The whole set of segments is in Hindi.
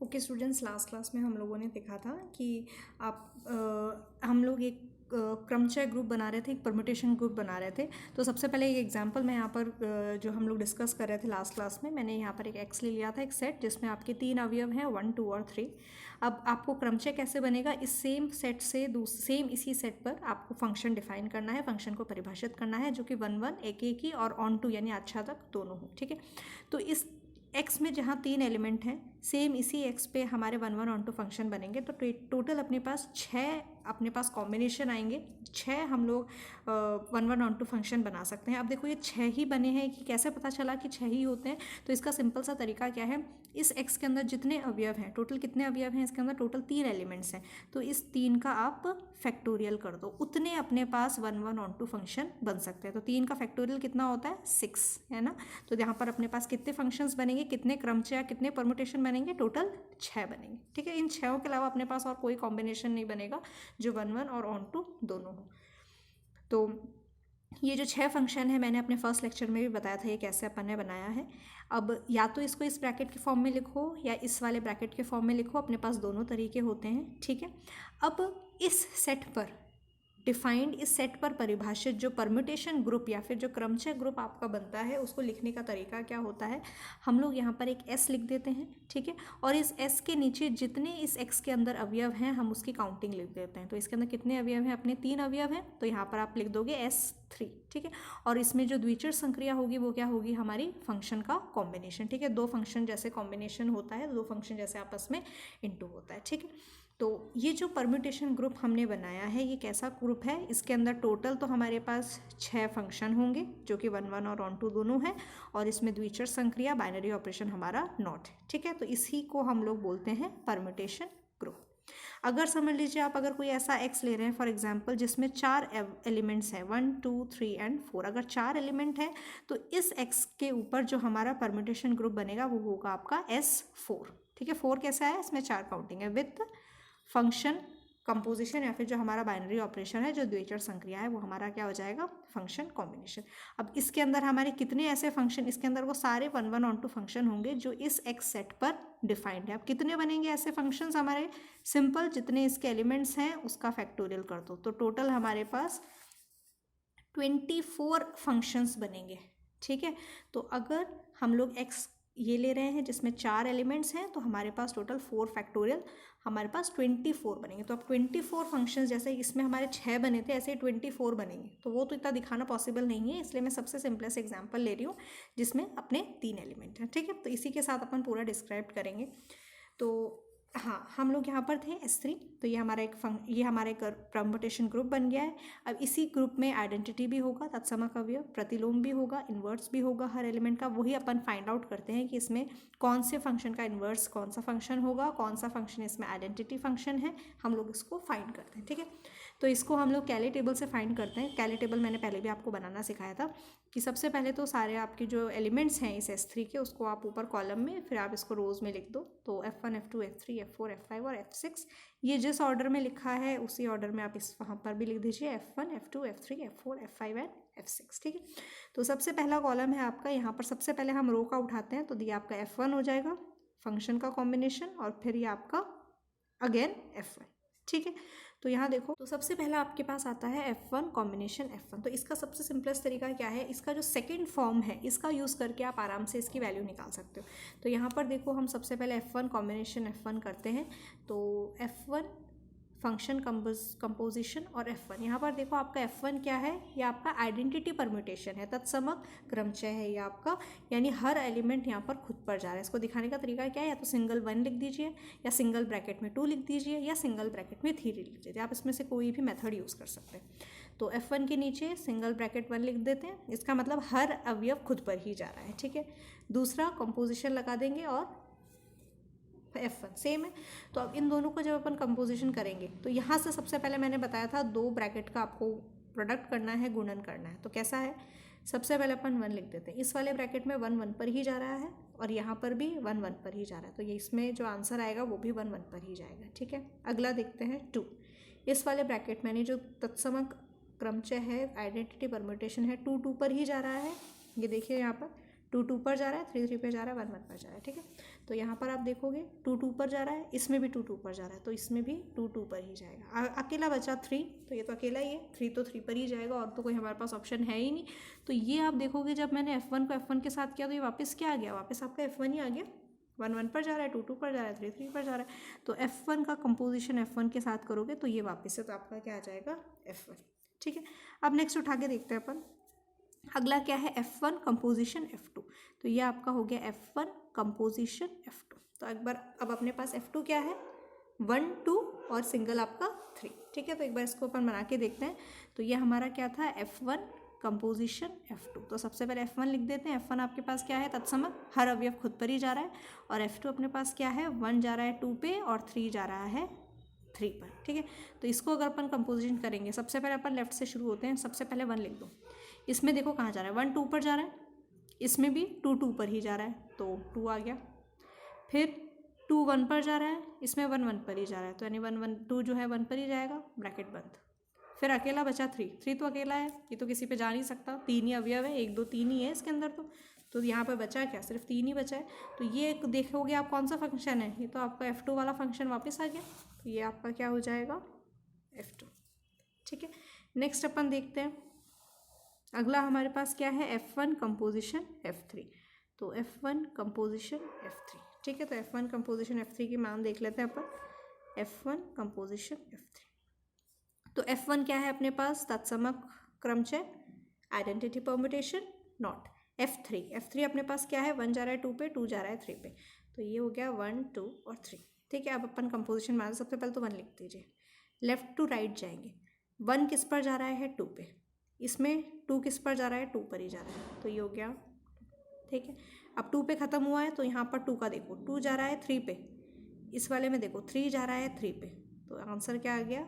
ओके स्टूडेंट्स, लास्ट क्लास में हम लोगों ने देखा था कि हम लोग एक क्रमचय ग्रुप बना रहे थे, एक परम्यूटेशन ग्रुप बना रहे थे। तो सबसे पहले एक एग्जांपल मैं यहाँ पर जो हम लोग डिस्कस कर रहे थे लास्ट क्लास में, मैंने यहाँ पर एक एक्स ले लिया था, एक सेट जिसमें आपके 3 अवयव हैं 1, 2 और 3। अब आपको क्रमचय कैसे बनेगा, इस सेम सेट से सेम इसी सेट पर आपको फंक्शन डिफाइन करना है, फंक्शन को परिभाषित करना है जो कि 1, 1 एक एक ही और ऑन टू यानी अच्छा तक दोनों हो। ठीक है, तो इस एक्स में जहाँ 3 एलिमेंट हैं, सेम इसी एक्स पे हमारे 1, 1 ऑन टू फंक्शन बनेंगे। तो टोटल अपने पास 6 कॉम्बिनेशन आएंगे, 6 हम लोग 1, 1 ऑन टू फंक्शन बना सकते हैं। अब देखो ये 6 ही बने हैं कि कैसे पता चला कि 6 ही होते हैं। तो इसका सिंपल सा तरीका क्या है, इस एक्स के अंदर जितने अवयव हैं, टोटल कितने अवयव हैं इसके अंदर, टोटल 3 एलिमेंट्स हैं। तो इस 3 का आप फैक्टोरियल कर दो, उतने अपने पास 1, 1 ऑन टू फंक्शन बन सकते हैं। तो 3 का फैक्टोरियल कितना होता है, 6, है ना। तो यहाँ पर अपने पास कितने फंक्शंस बनेंगे, कितने क्रमचय, कितने परम्यूटेशन बनेंगे, टोटल 6 बनेंगे। ठीक है, इन 6 के अलावा अपने पास और कोई कॉम्बिनेशन नहीं बनेगा जो 1, 1 और ऑन टू दोनों हो। तो ये जो 6 फंक्शन है मैंने अपने फर्स्ट लेक्चर में भी बताया था ये कैसे अपन ने बनाया है। अब या तो इसको इस ब्रैकेट के फॉर्म में लिखो या इस वाले ब्रैकेट के फॉर्म में लिखो, अपने पास दोनों तरीके होते हैं। ठीक है, अब इस सेट पर डिफाइंड, इस सेट पर परिभाषित जो परम्यूटेशन ग्रुप या फिर जो क्रमचय ग्रुप आपका बनता है, उसको लिखने का तरीका क्या होता है, हम लोग यहाँ पर एक एस लिख देते हैं। ठीक है, और इस एस के नीचे जितने इस एक्स के अंदर अवयव हैं हम उसकी काउंटिंग लिख देते हैं। तो इसके अंदर कितने अवयव हैं, अपने 3 अवयव हैं, तो यहाँ पर आप लिख दोगे S3। ठीक है, और इसमें जो द्विचर संक्रिया होगी वो क्या होगी, हमारी फंक्शन का कॉम्बिनेशन। ठीक है, 2 फंक्शन जैसे कॉम्बिनेशन होता है, 2 फंक्शन जैसे आपस में इंटू होता है। ठीक है, तो ये जो परम्यूटेशन ग्रुप हमने बनाया है ये कैसा ग्रुप है, इसके अंदर टोटल तो हमारे पास 6 फंक्शन होंगे जो कि 1, 1 और ऑन टू दोनों हैं, और इसमें द्विचर संक्रिया बाइनरी ऑपरेशन हमारा नॉट है। ठीक है, तो इसी को हम लोग बोलते हैं परम्यूटेशन ग्रुप। अगर समझ लीजिए आप अगर कोई ऐसा एक्स ले रहे हैं फॉर एग्जांपल जिसमें 4 एलिमेंट्स हैं 1, 2, 3 एंड 4, अगर 4 एलिमेंट है तो इस एक्स के ऊपर जो हमारा परम्यूटेशन ग्रुप बनेगा वो होगा आपका S4। ठीक है, 4 कैसा है, इसमें 4 काउंटिंग है विथ फंक्शन कंपोजिशन या फिर जो हमारा बाइनरी ऑपरेशन है, जो द्विचर संक्रिया है, वो हमारा क्या हो जाएगा, फंक्शन कॉम्बिनेशन। अब इसके अंदर हमारे कितने ऐसे फंक्शन, इसके अंदर वो सारे 1, 1 ऑन टू फंक्शन होंगे जो इस एक्स सेट पर डिफाइंड है। अब कितने बनेंगे ऐसे फंक्शंस हमारे, सिंपल जितने इसके एलिमेंट्स हैं उसका फैक्टोरियल कर दो, तो टोटल हमारे पास 24 फंक्शंस बनेंगे। ठीक है, तो अगर हम लोग एक्स ये ले रहे हैं जिसमें 4 एलिमेंट्स हैं तो हमारे पास टोटल 4 फैक्टोरियल हमारे पास 24 बनेंगे। तो अब 24 फंक्शंस, जैसे इसमें हमारे 6 बने थे ऐसे ही 24 बनेंगे, तो वो तो इतना दिखाना पॉसिबल नहीं है, इसलिए मैं सबसे सिंपलेस्ट एग्जांपल ले रही हूँ जिसमें अपने 3 एलिमेंट हैं। ठीक है, तो इसी के साथ अपन पूरा डिस्क्राइब करेंगे। तो हाँ, हम लोग यहाँ पर थे S3, तो ये हमारा एक परम्यूटेशन ग्रुप बन गया है। अब इसी ग्रुप में आइडेंटिटी भी होगा, तत्समक अवयव, प्रतिलोम भी होगा, इन्वर्स भी होगा हर एलिमेंट का। वही अपन फाइंड आउट करते हैं कि इसमें कौन से फंक्शन का इन्वर्स कौन सा फंक्शन होगा, कौन सा फंक्शन इसमें आइडेंटिटी फंक्शन है, हम लोग इसको फाइंड करते हैं। ठीक है, तो इसको हम लोग कैली टेबल से फाइंड करते हैं। कैली टेबल मैंने पहले भी आपको बनाना सिखाया था कि सबसे पहले तो सारे आपके जो एलिमेंट्स हैं इस S3 के, उसको आप ऊपर कॉलम में, फिर आप इसको रोज में लिख दो। तो F1, F2, F3, F4, F5 और F6, ये जिस ऑर्डर में लिखा है उसी ऑर्डर में आप इस वहाँ पर भी लिख दीजिए F1, F2, F3, F4, F5 and F6। ठीक है, तो सबसे पहला कॉलम है आपका, यहाँ पर सबसे पहले हम रो का उठाते हैं, तो ये आपका F1 हो जाएगा फंक्शन का कॉम्बिनेशन, और फिर ये आपका अगेन F1। ठीक है, तो यहाँ देखो, तो सबसे पहला आपके पास आता है F1 कॉम्बिनेशन F1। तो इसका सबसे सिंपलेस्ट तरीका क्या है, इसका जो सेकंड फॉर्म है इसका यूज़ करके आप आराम से इसकी वैल्यू निकाल सकते हो। तो यहाँ पर देखो, हम सबसे पहले F1 कॉम्बिनेशन F1 करते हैं, तो F1 फंक्शन कंपोजिशन और F1, यहाँ पर देखो आपका F1 क्या है, ये आपका आइडेंटिटी परम्यूटेशन है, तत्समक क्रमचय है ये आपका, यानी हर एलिमेंट यहाँ पर खुद पर जा रहा है। इसको दिखाने का तरीका क्या है, या तो सिंगल 1 लिख दीजिए, या सिंगल ब्रैकेट में 2 लिख दीजिए, या सिंगल ब्रैकेट में 3 लिख दीजिए, आप इसमें से कोई भी मेथड यूज़ कर सकते हैं। तो F1 के नीचे सिंगल ब्रैकेट 1 लिख देते हैं, इसका मतलब हर अवयव खुद पर ही जा रहा है। ठीक है, दूसरा कंपोजिशन लगा देंगे और F1 सेम है। तो अब इन दोनों को जब अपन कंपोजिशन करेंगे तो यहाँ से सबसे पहले मैंने बताया था 2 ब्रैकेट का आपको प्रोडक्ट करना है, गुणन करना है। तो कैसा है, सबसे पहले अपन 1 लिख देते हैं, इस वाले ब्रैकेट में 1 1 पर ही जा रहा है और यहाँ पर भी 1 1 पर ही जा रहा है, तो ये इसमें जो आंसर आएगा वो भी 1 1 पर ही जाएगा। ठीक है, अगला देखते हैं 2, इस वाले ब्रैकेट में जो तत्समक क्रमचय है, आइडेंटिटी परम्यूटेशन है, 2 2 पर ही जा रहा है। ये देखिए यहाँ पर 2 2 पर जा रहा है, 3 3 पर जा रहा है, 1 1 पर जा रहा है, ठीक है। तो यहाँ पर आप देखोगे 2 2 पर जा रहा है, इसमें भी 2 2 पर जा रहा है, तो इसमें भी 2 2 पर ही जाएगा। अकेला बचा 3, तो ये तो अकेला ही है, 3 तो 3 पर ही जाएगा, और तो कोई हमारे पास ऑप्शन है ही नहीं। तो ये आप देखोगे जब मैंने F1 को F1 के साथ किया तो ये वापस क्या आ गया, वापस आपका F1 ही आ गया। 1 1 पर जा रहा है, 2 2 पर जा रहा है, 3 3 पर जा रहा है। तो F1 का कंपोजिशन F1 के साथ करोगे तो ये वापस से तो आपका क्या आ जाएगा, F1, ठीक है। अब नेक्स्ट उठा के देखते हैं अपन, अगला क्या है, F1 कंपोजिशन F2। तो ये आपका हो गया F1 कंपोजिशन F2। तो एक बार अब अपने पास F2 क्या है, 1 2 और सिंगल आपका 3, ठीक है। तो एक बार इसको अपन बना के देखते हैं। तो ये हमारा क्या था, F1 कंपोजिशन F2। तो सबसे पहले F1 लिख देते हैं। F1 आपके पास क्या है, तत्समक हर अवयव खुद पर ही जा रहा है, और F2 अपने पास क्या है, 1 जा रहा है 2 पे और 3 जा रहा है 3 पर, ठीक है। तो इसको अगर अपन कंपोजिशन करेंगे, सबसे पहले अपन लेफ्ट से शुरू होते हैं। सबसे पहले 1 लिख दो। इसमें देखो कहाँ जा रहा है, 1 2 पर जा रहा है, इसमें भी 2 2 पर ही जा रहा है, तो 2 आ गया। फिर 2 1 पर जा रहा है, इसमें 1 1 पर ही जा रहा है, तो यानी 1 1 2 जो है 1 पर ही जाएगा, ब्रैकेट बंद। फिर अकेला बचा 3 3 तो अकेला है, ये तो किसी पे जा नहीं सकता, 3 ही अवयव है, 1 2 3 ही है इसके अंदर। तो यहाँ पर बचा क्या, सिर्फ 3 ही बचा है। तो ये देखोगे आप कौन सा फंक्शन है, ये तो आपका F2 वाला फंक्शन वापस आ गया। तो ये आपका क्या हो जाएगा, F2, ठीक है। नेक्स्ट अपन देखते हैं, अगला हमारे पास क्या है, F1 कंपोजिशन F3। तो F1 कंपोजिशन F3, ठीक है। तो F1 कंपोजिशन F3 की मान देख लेते हैं अपन, F1 कंपोजिशन F3। तो F1 क्या है अपने पास, तत्समक क्रमचय, आइडेंटिटी परम्यूटेशन, नॉट। F3 अपने पास क्या है, 1 जा रहा है 2 पे, 2 जा रहा है 3 पे, तो ये हो गया 1 2 और 3, ठीक है। अब अपन कंपोजिशन मान, सबसे पहले तो 1 लिख दीजिए। लेफ्ट टू राइट जाएंगे, 1 किस पर जा रहा है, 2 पे, इसमें 2 किस पर जा रहा है, 2 पर ही जा रहा है, तो ये हो गया, ठीक है। अब 2 पे ख़त्म हुआ है, तो यहाँ पर 2 का देखो, 2 जा रहा है 3 पे, इस वाले में देखो 3 जा रहा है 3 पे, तो आंसर क्या आ गया,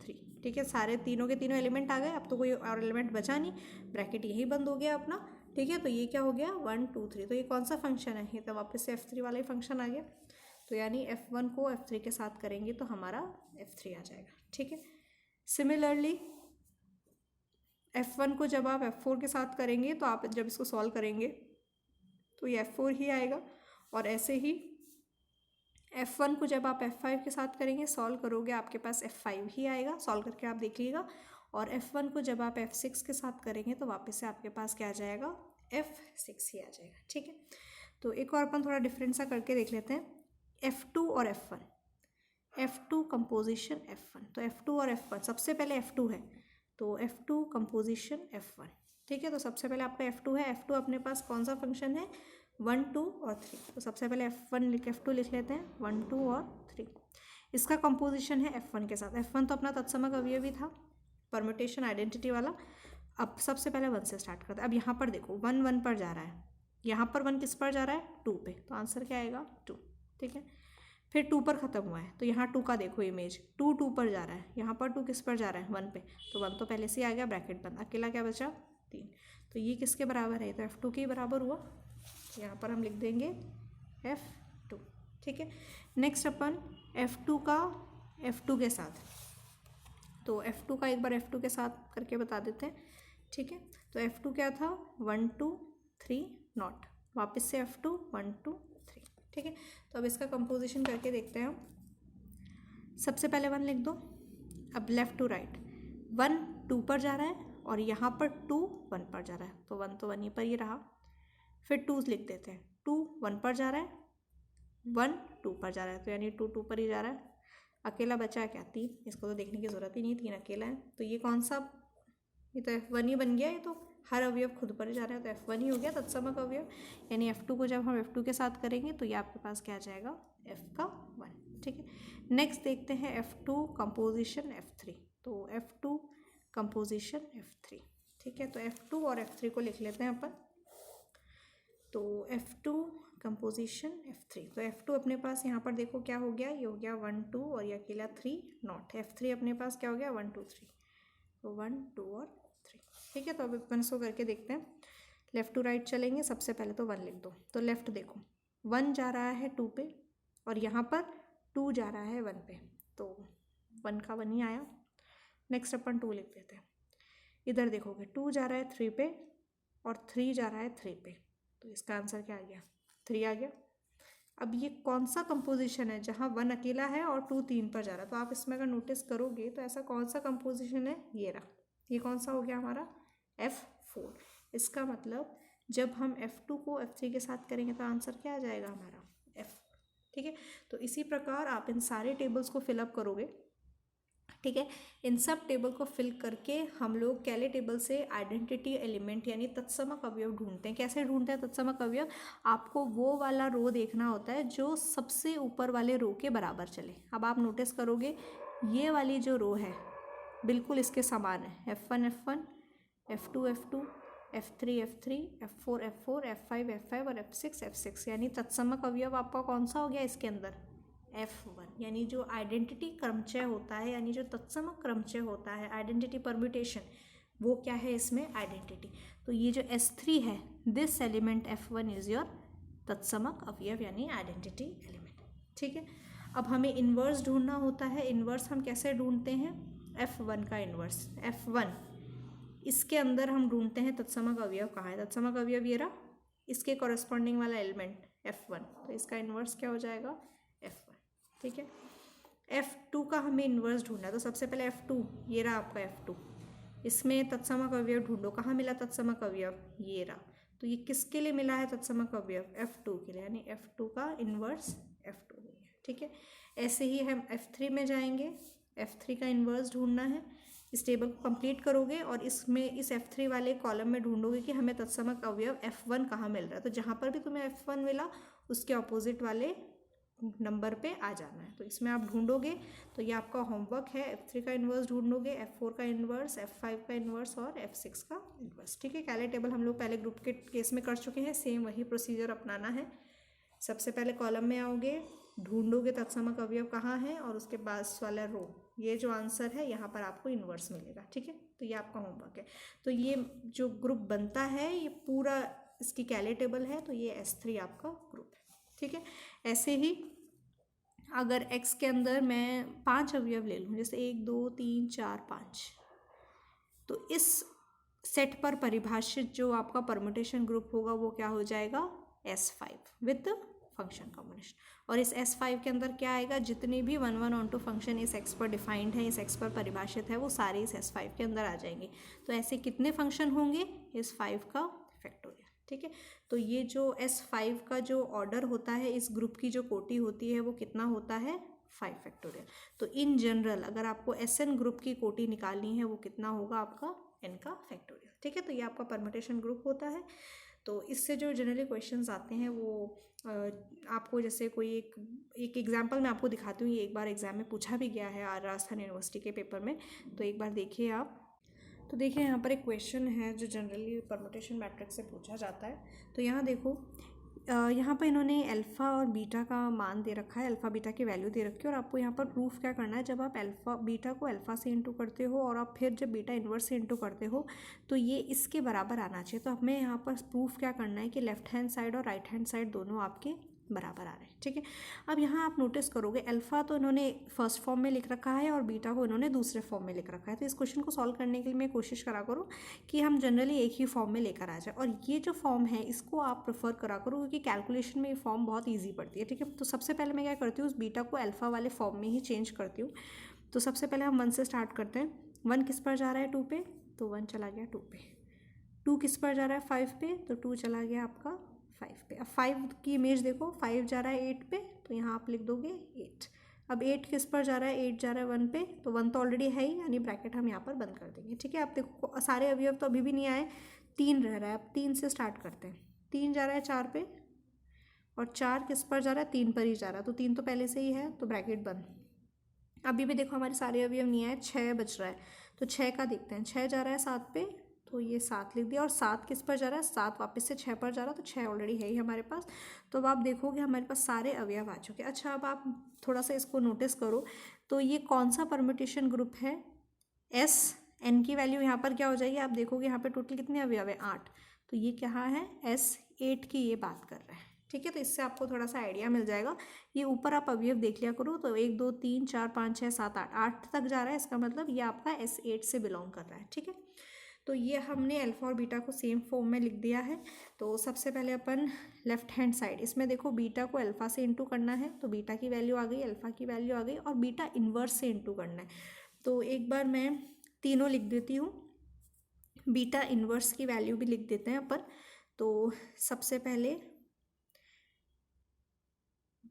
3, ठीक है। सारे तीनों के तीनों एलिमेंट आ गए, अब तो कोई और एलिमेंट बचा नहीं, ब्रैकेट यही बंद हो गया अपना, ठीक है। तो ये क्या हो गया, 1 2 3। तो ये कौन सा फंक्शन है, ये तो वापस से F3 वाला ही फंक्शन आ गया। तो यानी F1 को F3 के साथ करेंगे तो हमारा F3 आ जाएगा, ठीक है। सिमिलरली F1 को जब आप F4 के साथ करेंगे, तो आप जब इसको सॉल्व करेंगे तो ये F4 ही आएगा, और ऐसे ही F1 को जब आप F5 के साथ करेंगे, सॉल्व करोगे, आपके पास F5 ही आएगा, सॉल्व करके आप देखिएगा। और F1 को जब आप F6 के साथ करेंगे तो वापस से आपके पास क्या आ जाएगा, F6 ही आ जाएगा, ठीक है। तो एक और अपन थोड़ा डिफरेंट सा करके देख लेते हैं, F2 और F1, F2 कंपोजिशन F1। तो F2 और F1, सबसे पहले F2 है, तो F2 कंपोजिशन F1, ठीक है। तो सबसे पहले आपका F2 है, F2 अपने पास कौन सा फंक्शन है, 1 2 और 3। तो सबसे पहले F2 लिख लेते हैं, 1 2 और 3। इसका कंपोजिशन है F1 के साथ। F1 तो अपना तत्समक अवयवी था, परम्यूटेशन आइडेंटिटी वाला। अब सबसे पहले 1 से स्टार्ट करते हैं। अब यहाँ पर देखो 1 1 पर जा रहा है, यहाँ पर 1 किस पर जा रहा है, 2 पे, तो आंसर क्या आएगा, 2, ठीक है। फिर 2 पर ख़त्म हुआ है, तो यहाँ 2 का देखो इमेज, 2 2 पर जा रहा है, यहाँ पर 2 किस पर जा रहा है, 1 पे, तो 1 तो पहले से आ गया, ब्रैकेट बंद, अकेला क्या बचा, 3। तो ये किसके बराबर है, तो F2 के बराबर हुआ। यहाँ पर हम लिख देंगे F2, ठीक है। नेक्स्ट अपन F2 का F2 के साथ, तो F2 का एक बार F2 के साथ करके बता देते हैं, ठीक है। तो F2 क्या था, 1 2 3 नॉट, वापस से F2 1 2 3, ठीक है। तो अब इसका कंपोजिशन करके देखते हैं हम। सबसे पहले 1 लिख दो। अब लेफ़्ट टू राइट, 1 2 पर जा रहा है और यहाँ पर 2 1 पर जा रहा है, तो 1 तो 1 ही पर ही रहा। फिर 2 लिख देते हैं, 2 1 पर जा रहा है, 1 2 पर जा रहा है, तो यानी 2 2 पर ही जा रहा है। अकेला बचा क्या, 3, इसको तो देखने की ज़रूरत ही नहीं, 3 अकेला है। तो ये कौन सा, ये तो F1 ही बन गया, ये तो हर अवयव खुद पर जा रहा है, तो F1 ही हो गया तत्समक अवयव। यानी F2 को जब हम F2 के साथ करेंगे तो ये आपके पास क्या आ जाएगा, F का 1, ठीक है। नेक्स्ट देखते हैं F2 कंपोजिशन F3। तो F2 कंपोजिशन F3, ठीक है। तो F2 और F3 को लिख लेते हैं अपन। तो F2 कंपोजिशन F3, तो F2 अपने पास यहाँ पर देखो क्या हो गया, ये हो गया 1 2 और ये अकेला 3 नॉट। F3 अपने पास क्या हो गया, 1 2 3, तो 1 2 और 3, ठीक है। तो अब अपन इसको करके देखते हैं, लेफ़्ट टू राइट चलेंगे। सबसे पहले तो 1 लिख दो। तो लेफ़्ट देखो, 1 जा रहा है 2 पे और यहाँ पर 2 जा रहा है 1 पे, तो 1 का 1 ही आया। नेक्स्ट अपन 2 लिख देते हैं। इधर देखोगे 2 जा रहा है 3 पे और 3 जा रहा है 3 पे, तो इसका आंसर क्या आ गया? 3 आ गया। अब ये कौन सा कंपोजिशन है जहाँ 1 अकेला है और 2 3 पर जा रहा है? तो आप इसमें अगर नोटिस करोगे तो ऐसा कौन सा कंपोजिशन है? ये रहा। ये कौन सा हो गया हमारा? F4। इसका मतलब जब हम F2 को F3 के साथ करेंगे तो आंसर क्या आ जाएगा हमारा? F। ठीक है, तो इसी प्रकार आप इन सारे टेबल्स को फिलअप करोगे। ठीक है, इन सब टेबल को फिल करके हम लोग कैले टेबल से आइडेंटिटी एलिमेंट यानी तत्समक अवयव ढूंढते हैं। कैसे ढूंढते हैं तत्समक अवयव? आपको वो वाला रो देखना होता है जो सबसे ऊपर वाले रो के बराबर चले। अब आप नोटिस करोगे ये वाली जो रो है बिल्कुल इसके समान है, F1 F1, F2 F2, F3 F3, F4 F4, F5 F5 और F6 F6, यानी तत्समक अवयव आपका कौन सा हो गया इसके अंदर? F1। यानी जो आइडेंटिटी क्रमचय होता है, यानी जो तत्समक क्रमचय होता है, आइडेंटिटी परम्यूटेशन, वो क्या है इसमें? आइडेंटिटी। तो ये जो S3 है, this element F1 is your तत्समक अवयव यानी आइडेंटिटी एलिमेंट। ठीक है, अब हमें इन्वर्स ढूंढना होता है। इन्वर्स हम कैसे ढूंढते हैं? F1 का इन्वर्स, F1 इसके अंदर हम ढूंढते हैं तत्समक अवयव कहाँ है? तत्समक अवयव ये रहा, इसके कॉरेस्पॉन्डिंग वाला एलिमेंट F1, तो इसका इन्वर्स क्या हो जाएगा? F1। ठीक है, F2 का हमें इन्वर्स ढूंढना है, तो सबसे पहले F2, ये रहा आपका F2, इसमें तत्समक अवयव ढूंढो। कहाँ मिला तत्समक अवयव? ये रहा। तो ये किसके लिए मिला है तत्समक अवयव? F2 के लिए, यानी F2 का इन्वर्स F2 हो गया। ठीक है, ऐसे ही हम F3 में जाएंगे, F3 का इन्वर्स ढूंढना है। इस टेबल को कंप्लीट करोगे और इसमें इस F3 वाले कॉलम में ढूंढोगे कि हमें तत्समक अवयव F1 कहाँ मिल रहा है। तो जहाँ पर भी तुम्हें F1 मिला उसके ऑपोजिट वाले नंबर पे आ जाना है। तो इसमें आप ढूंढोगे, तो ये आपका होमवर्क है। F3 का इन्वर्स ढूंढोगे, F4 का इन्वर्स, F5 का इन्वर्स और F6 का इन्वर्स। ठीक है, कैले टेबल हम लोग पहले ग्रुप के केस में कर चुके हैं, सेम वही प्रोसीजर अपनाना है। सबसे पहले कॉलम में आओगे, ढूंढोगे तत्समक अवयव कहाँ है और उसके बाद वाला रो, ये जो आंसर है यहाँ पर आपको इन्वर्स मिलेगा। ठीक है, तो ये आपका होमवर्क है। तो ये जो ग्रुप बनता है ये पूरा इसकी कैले टेबल है, तो ये S3 आपका ग्रुप है। ठीक है, ऐसे ही अगर X के अंदर मैं 5 अवयव ले लूँ, जैसे 1 2 3 4 5, तो इस सेट पर परिभाषित जो आपका परम्यूटेशन ग्रुप होगा वो क्या हो जाएगा? S5 with function combination. और इस S5 के अंदर क्या आएगा? जितने भी 1 1 ऑन टू फंक्शन इस X पर डिफाइंड है, इस X पर परिभाषित है, वो सारे इस S5 के अंदर आ जाएंगे। तो ऐसे कितने फंक्शन होंगे? इस 5 का फैक्टोरियल। ठीक है, तो ये जो S5 का जो ऑर्डर होता है, इस ग्रुप की जो कोटि होती है वो कितना होता है? 5 फैक्टोरियल। तो इन जनरल अगर आपको SN ग्रुप की कोटि निकालनी है वो कितना होगा आपका? N का फैक्टोरियल। ठीक है, तो ये आपका परम्यूटेशन ग्रुप होता है। तो इससे जो जनरली क्वेश्चंस आते हैं वो आपको, जैसे कोई एक एग्जांपल मैं आपको दिखाती हूँ। ये एक बार एग्जाम में पूछा भी गया है राजस्थान यूनिवर्सिटी के पेपर में, तो एक बार देखिए आप। तो देखिए यहाँ पर एक क्वेश्चन है जो जनरली परम्यूटेशन मैट्रिक्स से पूछा जाता है। तो यहाँ देखो, यहाँ पर इन्होंने अल्फ़ा और बीटा का मान दे रखा है, अल्फ़ा बीटा की वैल्यू दे रखी है, और आपको यहाँ पर प्रूफ क्या करना है? जब आप अल्फ़ा बीटा को अल्फ़ा से इंटू करते हो और आप फिर जब बीटा इन्वर्स से इंटू करते हो तो ये इसके बराबर आना चाहिए। तो हमें यहाँ पर प्रूफ क्या करना है कि लेफ्ट हैंड साइड और राइट हैंड साइड दोनों आपके बराबर आ रहे हैं। ठीक है, अब यहाँ आप नोटिस करोगे अल्फ़ा तो इन्होंने फर्स्ट फॉर्म में लिख रखा है और बीटा को इन्होंने दूसरे फॉर्म में लिख रखा है। तो इस क्वेश्चन को सॉल्व करने के लिए मैं कोशिश करा करूँ कि हम जनरली एक ही फॉर्म में लेकर आ जाए, और ये जो फॉर्म है इसको आप प्रेफर करा करो क्योंकि कैलकुलेशन में ये फॉर्म बहुत ईजी पड़ती है। ठीक है, तो सबसे पहले मैं क्या करती हूँ, उस बीटा को अल्फ़ा वाले फॉर्म में ही चेंज करती हूँ। तो सबसे पहले हम 1 से स्टार्ट करते हैं। 1 किस पर जा रहा है? 2 पे, तो 1 चला गया 2 पे। 2 किस पर जा रहा है? 5 पे, तो 2 चला गया आपका 5 पे। अब 5 की इमेज देखो, 5 जा रहा है 8 पे, तो यहाँ आप लिख दोगे 8। अब 8 किस पर जा रहा है? 8 जा रहा है 1 पे, तो 1 तो ऑलरेडी है ही, यानी ब्रैकेट हम यहाँ पर बंद कर देंगे। ठीक है, आप देखो सारे अवयव तो अभी भी नहीं आए, 3 रह रहा है। अब 3 से स्टार्ट करते हैं। 3 जा रहा है 4 पे, और 4 किस पर जा रहा है? 3 पर ही जा रहा है, तो 3 तो पहले से ही है, तो ब्रैकेट बंद। अभी भी देखो हमारे सारे अवयव नहीं आए, 6 बच रहा है, तो 6 का देखते हैं। 6 जा रहा है 7 पे, तो ये 7 लिख दिया, और 7 किस पर जा रहा है? 7 वापस से 6 पर जा रहा है, तो 6 ऑलरेडी है ही हमारे पास। तो अब आप देखोगे हमारे पास सारे अवयव आ चुके हैं। अच्छा, अब आप थोड़ा सा इसको नोटिस करो, तो ये कौन सा परम्यूटेशन ग्रुप है? S। N की वैल्यू यहाँ पर क्या हो जाएगी? आप देखोगे यहाँ पर टोटल कितने अवयव है? 8। तो ये क्या है? S8 की ये बात कर रहा है। ठीक है, तो इससे आपको थोड़ा सा आइडिया मिल जाएगा। ये ऊपर आप अवयव देख लिया करो, तो 1 2 3 4 5 6 7 8 तक जा रहा है, इसका मतलब ये आपका S8 से बिलोंग कर रहा है। ठीक है, तो ये हमने अल्फ़ा और बीटा को सेम फॉर्म में लिख दिया है। तो सबसे पहले अपन लेफ्ट हैंड साइड, इसमें देखो बीटा को अल्फ़ा से इंटू करना है, तो बीटा की वैल्यू आ गई, अल्फ़ा की वैल्यू आ गई, और बीटा इन्वर्स से इंटू करना है। तो एक बार मैं तीनों लिख देती हूँ, बीटा इन्वर्स की वैल्यू भी लिख देते हैं अपन। तो सबसे पहले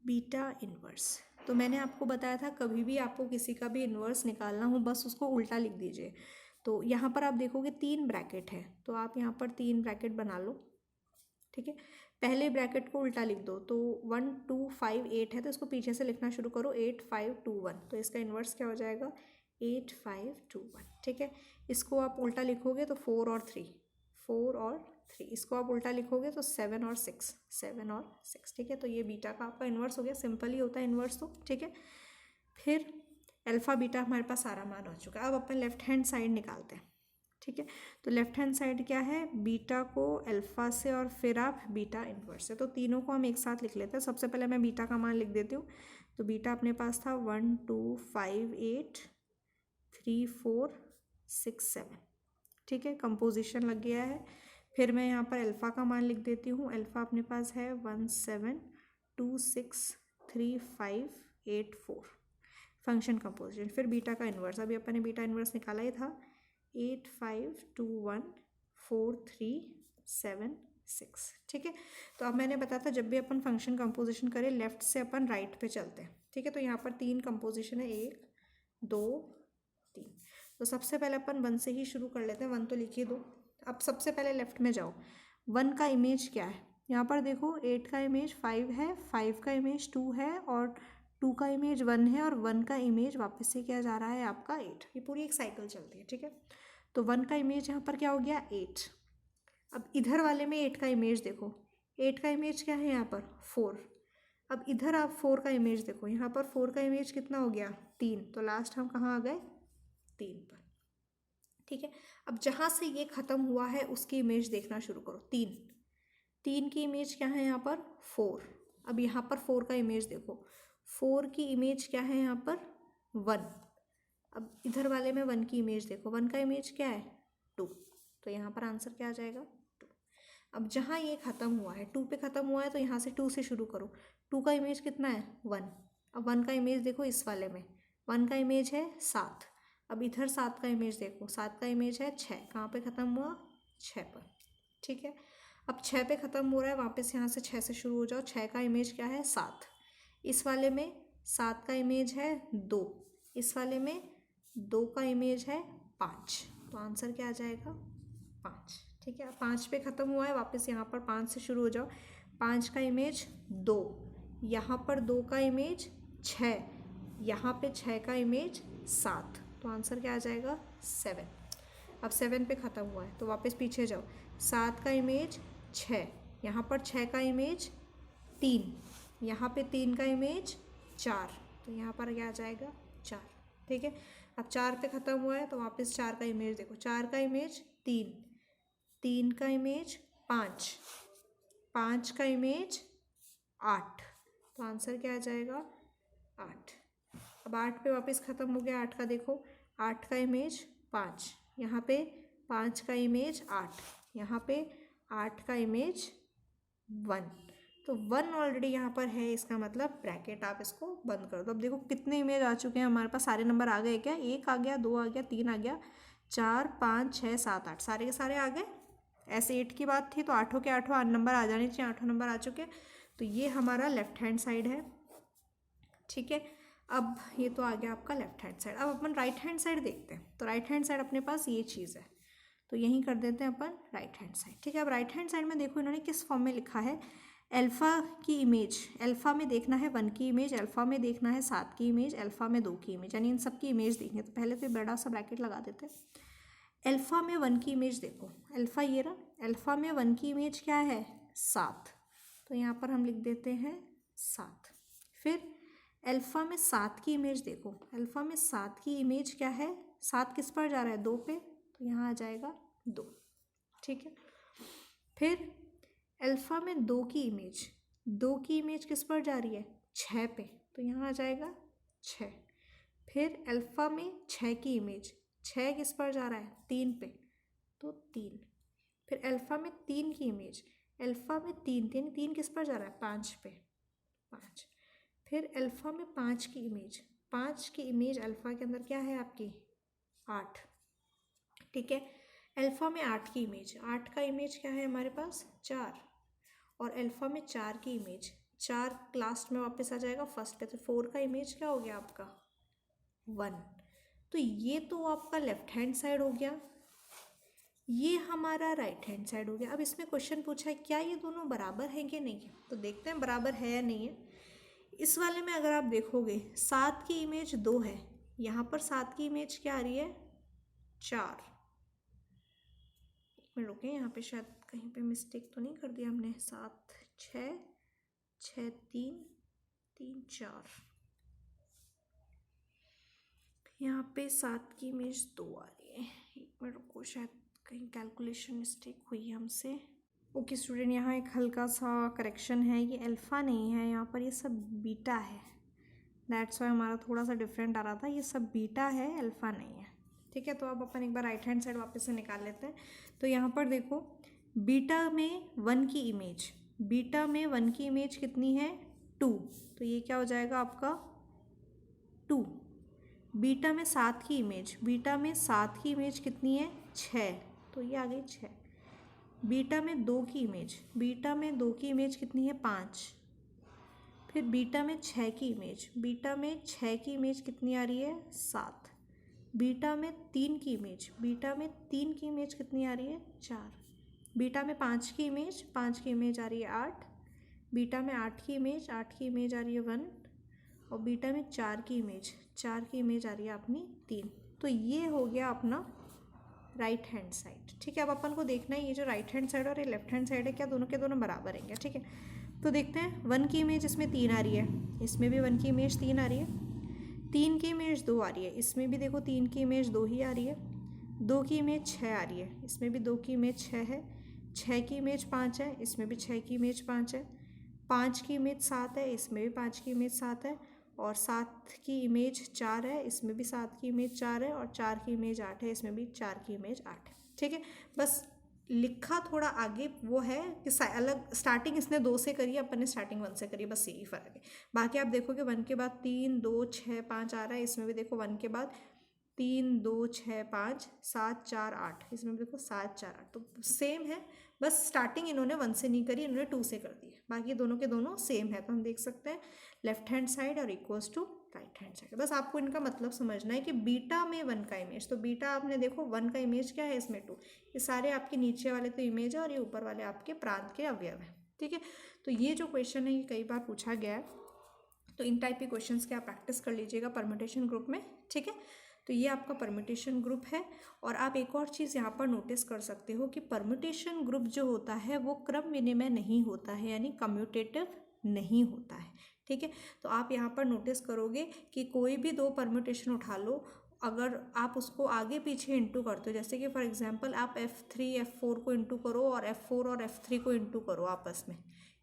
बीटा इन्वर्स, तो मैंने आपको बताया था कभी भी आपको किसी का भी इन्वर्स निकालना हो बस उसको उल्टा लिख दीजिए। तो यहाँ पर आप देखोगे 3 ब्रैकेट है, तो आप यहाँ पर 3 ब्रैकेट बना लो, ठीक है। पहले ब्रैकेट को उल्टा लिख दो, तो 1 2 5 8 है, तो इसको पीछे से लिखना शुरू करो, 8 5 2 1, तो इसका इन्वर्स क्या हो जाएगा 8 5 2 1, ठीक है। इसको आप उल्टा लिखोगे तो 4 और 3, 4 और 3, इसको आप उल्टा लिखोगे तो 7 और 6, 7 और 6, ठीक है। तो ये बीटा का आपका इन्वर्स हो गया, सिंपल ही होता है इन्वर्स तो, ठीक है। फिर अल्फ़ा बीटा हमारे पास सारा मान हो चुका है। अब अपन लेफ्ट हैंड साइड निकालते हैं, ठीक है। तो लेफ्ट हैंड साइड क्या है, बीटा को अल्फ़ा से और फिर आप बीटा इन्वर्स से, तो तीनों को हम एक साथ लिख लेते हैं। सबसे पहले मैं बीटा का मान लिख देती हूँ। तो बीटा अपने पास था 1 2 5 8 3 4 6 7, ठीक है, कंपोजिशन लग गया है। फिर मैं यहाँ पर अल्फ़ा का मान लिख देती हूँ। अल्फ़ा अपने पास है 1 7 2 6 3 5 8 4, फंक्शन कंपोजिशन। फिर बीटा का इन्वर्स, अभी अपन ने बीटा इन्वर्स निकाला ही था, 8 5 2 1 4 3 7 6, ठीक है। तो अब मैंने बताया था जब भी अपन फंक्शन कंपोजिशन करें लेफ्ट से अपन राइट पे चलते हैं, ठीक है। तो यहाँ पर 3 कंपोजिशन है, 1 2 3। तो सबसे पहले अपन 1 से ही शुरू कर लेते हैं, 1 तो लिख ही दो। अब सबसे पहले लेफ्ट में जाओ, 1 का इमेज क्या है, यहाँ पर देखो 8 का इमेज 5 है, 5 का इमेज 2 है, और 2 का इमेज 1 है, और 1 का इमेज वापस से क्या जा रहा है आपका 8। ये पूरी एक साइकिल चलती है, ठीक है। तो 1 का इमेज यहाँ पर क्या हो गया 8। अब इधर वाले में 8 का इमेज देखो, 8 का इमेज क्या है यहाँ पर 4। अब इधर आप 4 का इमेज देखो, यहाँ पर 4 का इमेज कितना हो गया 3, तो लास्ट हम कहाँ आ गए 3 पर, ठीक है। अब जहाँ से ये ख़त्म हुआ है उसकी इमेज देखना शुरू करो, 3, 3 की इमेज क्या है यहाँ पर 4। अब यहाँ पर 4 का इमेज देखो, 4 की इमेज क्या है यहाँ पर 1। अब इधर वाले में 1 की इमेज देखो, 1 का इमेज क्या है 2, तो यहाँ पर आंसर क्या आ जाएगा 2। अब जहाँ ये ख़त्म हुआ है 2 पे ख़त्म हुआ है, तो यहाँ से 2 से शुरू करो, 2 का इमेज कितना है 1। अब 1 का इमेज देखो इस वाले में, 1 का इमेज है 7। अब इधर 7 का इमेज देखो, 7 का इमेज है 6, कहाँ पे ख़त्म हुआ 6 पर, ठीक है। अब 6 पे ख़त्म हो रहा है, वापस यहाँ से 6 से शुरू हो जाओ, 6 का इमेज क्या है 7, इस वाले में 7 का इमेज है 2, इस वाले में 2 का इमेज है 5, तो आंसर क्या आ जाएगा 5, ठीक है। 5 पे ख़त्म हुआ है, वापस यहाँ पर 5 से शुरू हो जाओ, 5 का इमेज 2, यहाँ पर 2 का इमेज 6, यहाँ पे 6 का इमेज 7, तो आंसर क्या आ जाएगा 7। अब 7 पे ख़त्म हुआ है, तो वापस पीछे जाओ, 7 का इमेज 6, यहाँ पर 6 का इमेज 3, यहाँ पे 3 का इमेज 4, तो यहाँ पर क्या आ जाएगा 4, ठीक है। अब 4 पे ख़त्म हुआ है, तो वापस 4 का इमेज देखो, 4 का इमेज 3, 3 का इमेज 5, 5 का इमेज 8, तो आंसर क्या आ जाएगा 8। अब 8 पे वापस ख़त्म हो गया, 8 का देखो, 8 का इमेज 5, यहाँ पे 5 का इमेज 8, यहाँ पे 8 का इमेज 1, तो 1 ऑलरेडी यहाँ पर है, इसका मतलब ब्रैकेट आप इसको बंद कर दो। अब देखो कितने इमेज आ चुके हैं हमारे पास, सारे नंबर आ गए क्या, 1 आ गया, 2 आ गया, 3 आ गया, 4 5 6 7 8, सारे के सारे आ गए। ऐसे 8 की बात थी तो 8 के 8 नंबर आ जाने चाहिए, 8 नंबर आ चुके। तो ये हमारा लेफ्ट हैंड साइड है, ठीक है। अब ये तो आ गया आपका लेफ्ट हैंड साइड। अब अपन राइट हैंड साइड देखते हैं। तो राइट हैंड साइड अपने पास ये चीज़ है, तो यहीं कर देते हैं अपन राइट हैंड साइड, ठीक है। अब राइट हैंड साइड में देखो इन्होंने किस फॉर्म में लिखा है, अल्फ़ा की इमेज, अल्फ़ा में देखना है 1 की इमेज, अल्फ़ा में देखना है 7 की इमेज, अल्फ़ा में 2 की इमेज, यानी इन सब की इमेज देखनी है। तो पहले तो बड़ा सा ब्रैकेट लगा देते हैं। अल्फ़ा में 1 की इमेज देखो, अल्फ़ा ये रहा, अल्फ़ा में 1 की इमेज क्या है 7, तो यहाँ पर हम लिख देते हैं 7। फिर अल्फ़ा में 7 की इमेज देखो, अल्फ़ा में 7 की इमेज क्या है, 7 किस पर जा रहा है 2 पे, तो यहाँ आ जाएगा 2, ठीक है। फिर अल्फ़ा में 2 की इमेज, 2 की इमेज किस पर जा रही है 6 पे, तो यहाँ आ जाएगा 6। फिर अल्फ़ा में 6 की इमेज, 6 किस पर जा रहा है 3 पे, तो 3। फिर अल्फ़ा में 3 की इमेज, अल्फ़ा में 3 किस पर जा रहा है, 5 पे, 5। फिर अल्फ़ा में 5 की इमेज, 5 की इमेज अल्फ़ा के अंदर क्या है आपकी, 8, ठीक है। अल्फ़ा में 8 की इमेज, 8 का इमेज क्या है हमारे पास, 4। और अल्फ़ा में 4 की इमेज, 4 लास्ट में वापस आ जाएगा फर्स्ट पे, तो 4 का इमेज क्या हो गया आपका, 1। तो ये तो आपका लेफ्ट हैंड साइड हो गया, ये हमारा राइट हैंड साइड हो गया। अब इसमें क्वेश्चन पूछा है क्या ये दोनों बराबर हैं कि नहीं है, तो देखते हैं बराबर है या नहीं है। इस वाले में अगर आप देखोगे 7 की इमेज 2 है, यहाँ पर 7 की इमेज क्या आ रही है, 4। एक मिनट रुकें, यहाँ पे शायद कहीं पे मिस्टेक तो नहीं कर दिया हमने, 7 6 6 3 3 4, यहाँ पे 7 की इमेज 2 आ रही है। एक मिनट रुको, शायद कहीं कैलकुलेशन मिस्टेक हुई है हमसे। ओके स्टूडेंट, यहाँ एक हल्का सा करेक्शन है, ये अल्फ़ा नहीं है, यहाँ पर ये सब बीटा है, दैट्स वाई हमारा थोड़ा सा डिफरेंट आ रहा था, ये सब बीटा है, अल्फ़ा नहीं है, ठीक है। तो अब अपन एक बार राइट हैंड साइड वापस से निकाल लेते हैं। तो यहाँ पर देखो बीटा में 1 की इमेज, बीटा में 1 की इमेज कितनी है, 2, तो ये क्या हो जाएगा आपका 2। बीटा में 7 की इमेज, बीटा में 7 की इमेज कितनी है, 6, तो ये आ गई 6। बीटा में 2 की इमेज, बीटा में 2 की इमेज कितनी है, 5। फिर बीटा में 6 की इमेज, बीटा में 6 की इमेज कितनी आ रही है, 7। बीटा में 3 की इमेज, बीटा में 3 की इमेज कितनी आ रही है, 4। बीटा में 5 की इमेज, 5 की इमेज आ रही है 8। बीटा में 8 की इमेज, 8 की इमेज आ रही है 1। और बीटा में 4 की इमेज, 4 की इमेज आ रही है अपनी 3। तो ये हो गया अपना राइट हैंड साइड, ठीक है। अब अपन को देखना है ये जो राइट हैंड साइड और ये लेफ्ट हैंड साइड है क्या दोनों के दोनों बराबर हैं क्या, ठीक है। तो देखते हैं 1 की इमेज इसमें 3 आ रही है, इसमें भी 1 की इमेज 3 आ रही है। 3 की इमेज 2 आ रही है, इसमें भी देखो 3 की इमेज 2 ही आ रही है। 2 की इमेज 6 आ रही है, इसमें भी 2 की इमेज 6 है। 6 की इमेज 5 है, इसमें भी 6 की इमेज 5 है। 5 की इमेज 7 है, इसमें भी 5 की इमेज 7 है। और 7 की इमेज 4 है, इसमें भी 7 की इमेज 4 है। और 4 की इमेज 8 है, इसमें भी 4 की इमेज 8 है, ठीक है। बस लिखा थोड़ा आगे वो है कि अलग, स्टार्टिंग इसने 2 से करी है, अपन ने स्टार्टिंग 1 से करी है, बस यही फ़र्क है। बाकी आप देखोगे 1 के बाद 3 2 6 5 आ रहा है, इसमें भी देखो 1 के बाद 3 2 6 5 7 4 8, इसमें भी देखो 7 4 8, तो सेम है। बस स्टार्टिंग इन्होंने 1 से नहीं करी, इन्होंने 2 से कर दी है, बाकी दोनों के दोनों सेम है। तो हम देख सकते हैं लेफ्ट हैंड साइड और equals to right hand side. बस आपको इनका मतलब समझना है कि बीटा में 1 का इमेज, तो बीटा आपने देखो 1 का इमेज क्या है, इसमें 2, ये सारे आपके नीचे वाले तो इमेज है और ये ऊपर वाले आपके प्रांत के अवयव है, ठीक है। तो ये जो क्वेश्चन है ये कई बार पूछा गया है, तो इन टाइप के क्वेश्चंस की आप प्रैक्टिस कर लीजिएगा परम्यूटेशन ग्रुप में, ठीक है। तो ये आपका परम्यूटेशन ग्रुप है। और आप एक और चीज़ यहाँ पर नोटिस कर सकते हो कि परम्यूटेशन ग्रुप जो होता है वो क्रम विनिमय नहीं होता है, यानी कम्यूटेटिव नहीं होता है, ठीक है। तो आप यहाँ पर नोटिस करोगे कि कोई भी 2 परम्यूटेशन उठा लो, अगर आप उसको आगे पीछे इंटू करते हो, जैसे कि फॉर एग्जांपल आप F3 F4 को इंटू करो और F4 और F3 को इंटू करो आपस में,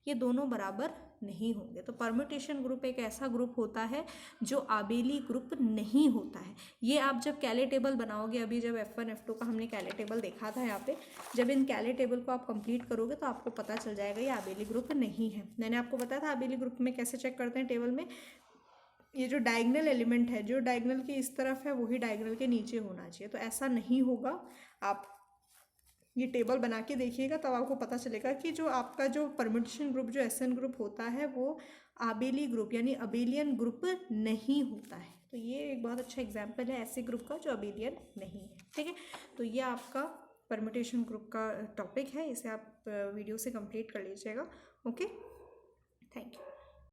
ये दोनों बराबर नहीं होंगे। तो परम्यूटेशन ग्रुप एक ऐसा ग्रुप होता है जो आबेली ग्रुप नहीं होता है। ये आप जब कैले टेबल बनाओगे, अभी जब F1 F2 का हमने कैले टेबल देखा था यहाँ पे, जब इन कैले टेबल को आप कंप्लीट करोगे तो आपको पता चल जाएगा ये आबेली ग्रुप नहीं है। मैंने आपको बताया था आबेली ग्रुप में कैसे चेक करते हैं टेबल में, ये जो डायगनल एलिमेंट है, जो डायगनल के इस तरफ है वही डायगनल के नीचे होना चाहिए। तो ऐसा नहीं होगा, आप ये टेबल बना के देखिएगा तब आपको पता चलेगा कि जो आपका जो परम्यूटेशन ग्रुप जो एसएन ग्रुप होता है वो आबेली ग्रुप यानी अबेलियन ग्रुप नहीं होता है। तो ये एक बहुत अच्छा एग्जाम्पल है ऐसे ग्रुप का जो अबेलियन नहीं है, ठीक है। तो ये आपका परम्यूटेशन ग्रुप का टॉपिक है, इसे आप वीडियो से कंप्लीट कर लीजिएगा। Okay, thank you.